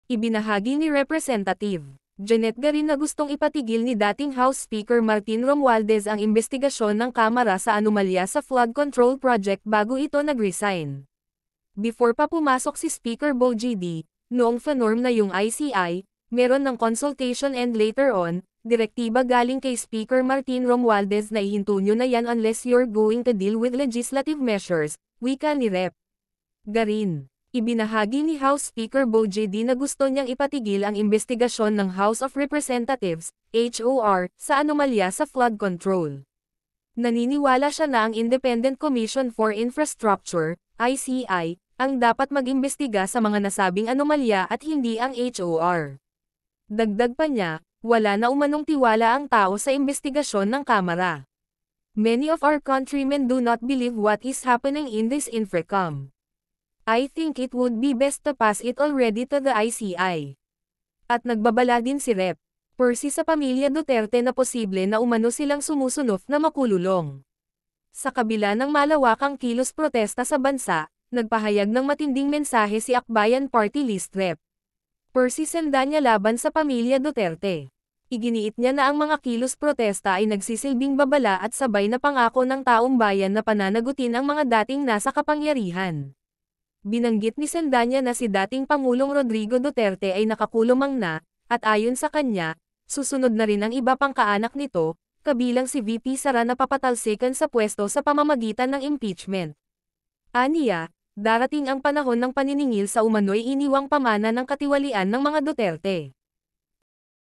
Ibinahagi ni Representative Janet Garin na gustong ipatigil ni dating House Speaker Martin Romualdez ang investigasyon ng Kamara sa anomalya sa flood control project bago ito nag-resign. Before pa pumasok si Speaker Bo GD, noong fanorm na yung ICI, meron ng consultation and later on, direktiba galing kay Speaker Martin Romualdez na ihinto nyo na yan unless you're going to deal with legislative measures, wika ni Rep. Garin. Ibinahagi ni House Speaker Bo GD na gusto niyang ipatigil ang investigasyon ng House of Representatives, HOR, sa anomalya sa flood control. Naniniwala siya na ang Independent Commission for Infrastructure, ICI, ang dapat mag-imbestiga sa mga nasabing anomalya at hindi ang HOR. Dagdag pa niya, wala na umanong tiwala ang tao sa investigasyon ng Kamara. Many of our countrymen do not believe what is happening in this infracom. I think it would be best to pass it already to the ICI. At nagbabala din si Rep. Percy sa pamilya Duterte na posible na umano silang sumusunod na makululong. Sa kabila ng malawakang kilos protesta sa bansa, nagpahayag ng matinding mensahe si Akbayan Party List Rep. Percy Sendanya laban sa pamilya Duterte. Iginiit niya na ang mga kilos protesta ay nagsisilbing babala at sabay na pangako ng taong bayan na pananagutin ang mga dating nasa kapangyarihan. Binanggit ni Sendanya na si dating Pangulong Rodrigo Duterte ay nakakulong na, at ayon sa kanya, susunod na rin ang iba pang kaanak nito, kabilang si VP Sara na papatalsikan sa pwesto sa pamamagitan ng impeachment. Aniya, darating ang panahon ng paniningil sa umano'y iniwang pamana ng katiwalian ng mga Duterte.